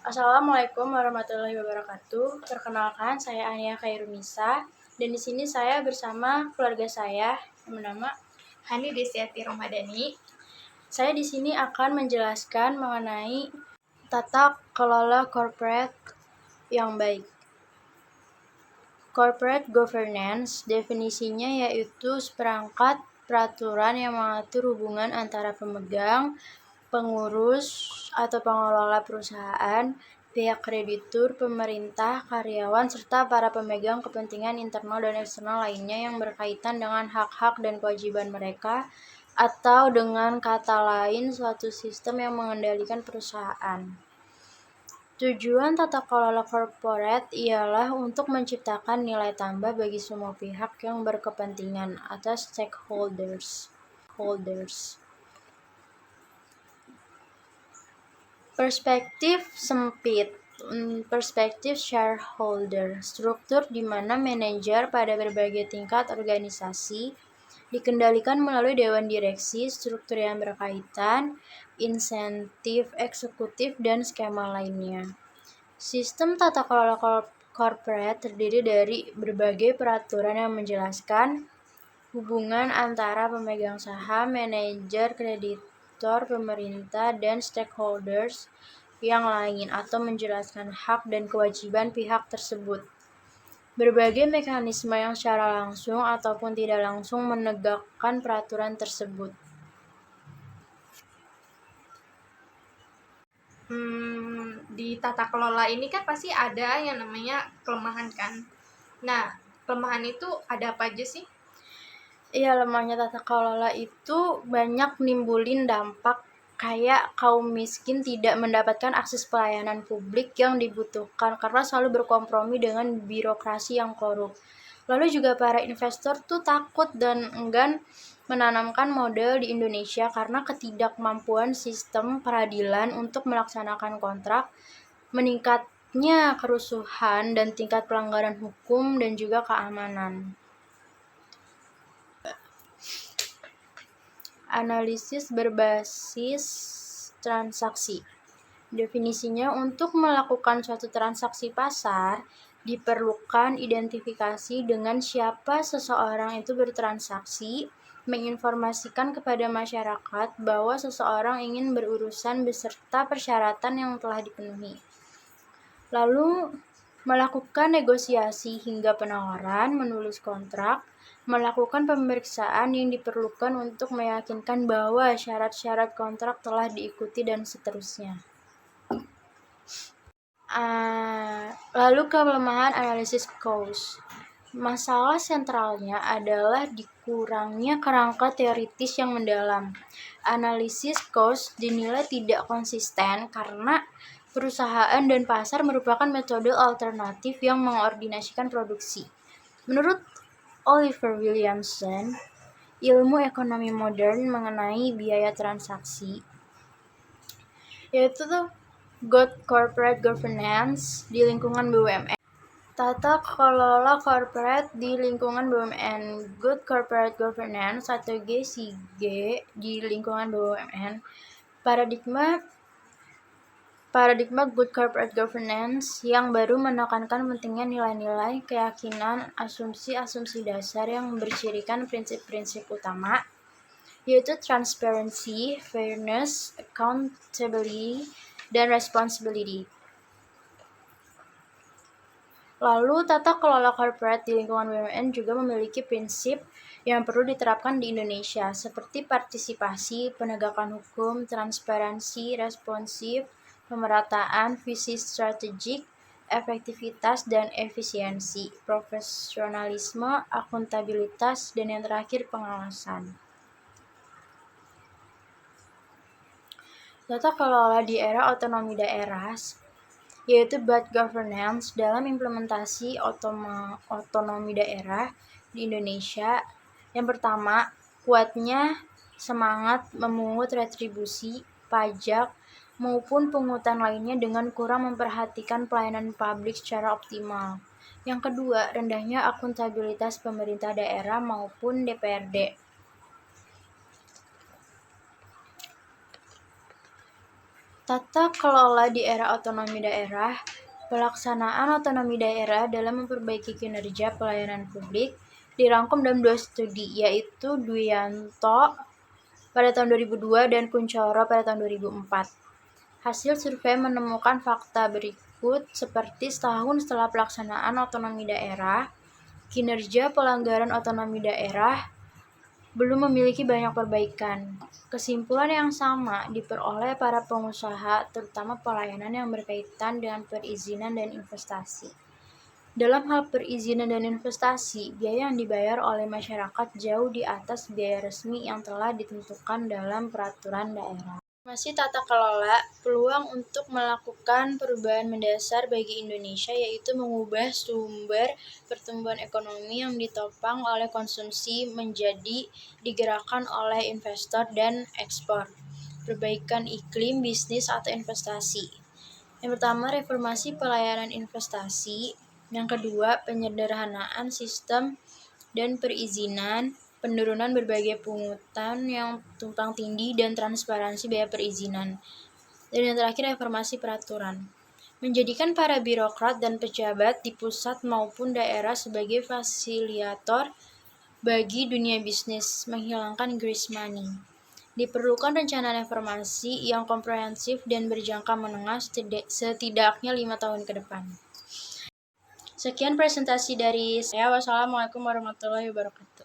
Assalamualaikum warahmatullahi wabarakatuh. Perkenalkan, saya Ania Khairunisa dan di sini saya bersama keluarga saya yang bernama Hani Desiati Romadani. Saya di sini akan menjelaskan mengenai tata kelola corporate yang baik. Corporate governance definisinya yaitu seperangkat peraturan yang mengatur hubungan antara pemegang, pengurus atau pengelola perusahaan, pihak kreditur, pemerintah, karyawan, serta para pemegang kepentingan internal dan eksternal lainnya yang berkaitan dengan hak-hak dan kewajiban mereka, atau dengan kata lain suatu sistem yang mengendalikan perusahaan. Tujuan tata kelola corporate ialah untuk menciptakan nilai tambah bagi semua pihak yang berkepentingan atau stakeholders. Perspektif sempit, perspektif shareholder, struktur di mana manajer pada berbagai tingkat organisasi dikendalikan melalui dewan direksi, struktur yang berkaitan, insentif eksekutif, dan skema lainnya. Sistem tata kelola corporate terdiri dari berbagai peraturan yang menjelaskan hubungan antara pemegang saham, manajer, kreditor, pemerintah, dan stakeholders yang lain atau menjelaskan hak dan kewajiban pihak tersebut. Berbagai mekanisme yang secara langsung ataupun tidak langsung menegakkan peraturan tersebut. Di tata kelola ini kan pasti ada yang namanya kelemahan kan. Nah, kelemahan itu ada apa aja sih? Iya, lemahnya tata kelola itu banyak nimbulin dampak kayak kaum miskin tidak mendapatkan akses pelayanan publik yang dibutuhkan karena selalu berkompromi dengan birokrasi yang korup. Lalu juga para investor tuh takut dan enggan menanamkan modal di Indonesia karena ketidakmampuan sistem peradilan untuk melaksanakan kontrak, meningkatnya kerusuhan dan tingkat pelanggaran hukum dan juga keamanan. Analisis berbasis transaksi. Definisinya, untuk melakukan suatu transaksi pasar, diperlukan identifikasi dengan siapa seseorang itu bertransaksi, menginformasikan kepada masyarakat bahwa seseorang ingin berurusan beserta persyaratan yang telah dipenuhi. Lalu, melakukan negosiasi hingga penawaran, menulis kontrak, melakukan pemeriksaan yang diperlukan untuk meyakinkan bahwa syarat-syarat kontrak telah diikuti dan seterusnya. Lalu kelemahan analisis cost. Masalah sentralnya adalah dikurangnya kerangka teoritis yang mendalam. Analisis cost dinilai tidak konsisten karena perusahaan dan pasar merupakan metode alternatif yang mengordinasikan produksi. Menurut Oliver Williamson, ilmu ekonomi modern mengenai biaya transaksi, yaitu good corporate governance di lingkungan BUMN. Tata kelola corporate di lingkungan BUMN. Good corporate governance atau GCG di lingkungan BUMN. Paradigma good corporate governance yang baru menekankan pentingnya nilai-nilai, keyakinan, asumsi-asumsi dasar yang bercirikan prinsip-prinsip utama, yaitu transparency, fairness, accountability, dan responsibility. Lalu, tata kelola corporate di lingkungan BUMN juga memiliki prinsip yang perlu diterapkan di Indonesia, seperti partisipasi, penegakan hukum, transparansi, responsif, pemerataan, visi strategik, efektivitas dan efisiensi, profesionalisme, akuntabilitas, dan yang terakhir pengawasan. Tata kelola di era otonomi daerah, yaitu bad governance dalam implementasi otonomi daerah di Indonesia. Yang pertama, kuatnya semangat memungut retribusi, pajak, maupun pungutan lainnya dengan kurang memperhatikan pelayanan publik secara optimal. Yang kedua, rendahnya akuntabilitas pemerintah daerah maupun DPRD. Tata kelola di era otonomi daerah, pelaksanaan otonomi daerah dalam memperbaiki kinerja pelayanan publik dirangkum dalam 2 studi, yaitu Dwianto pada tahun 2002 dan Kuncoro pada tahun 2004. Hasil survei menemukan fakta berikut seperti setahun setelah pelaksanaan otonomi daerah, kinerja pelanggaran otonomi daerah belum memiliki banyak perbaikan. Kesimpulan yang sama diperoleh para pengusaha, terutama pelayanan yang berkaitan dengan perizinan dan investasi. Dalam hal perizinan dan investasi, biaya yang dibayar oleh masyarakat jauh di atas biaya resmi yang telah ditentukan dalam peraturan daerah. Masih tata kelola, peluang untuk melakukan perubahan mendasar bagi Indonesia yaitu mengubah sumber pertumbuhan ekonomi yang ditopang oleh konsumsi menjadi digerakkan oleh investor dan ekspor, perbaikan iklim bisnis atau investasi. Yang pertama, reformasi pelayanan investasi. Yang kedua, penyederhanaan sistem dan perizinan, penurunan berbagai pungutan yang tumpang tindih dan transparansi biaya perizinan. Dan yang terakhir, reformasi peraturan. Menjadikan para birokrat dan pejabat di pusat maupun daerah sebagai fasilitator bagi dunia bisnis, menghilangkan grease money. Diperlukan rencana reformasi yang komprehensif dan berjangka menengah setidaknya 5 tahun ke depan. Sekian presentasi dari saya. Wassalamualaikum warahmatullahi wabarakatuh.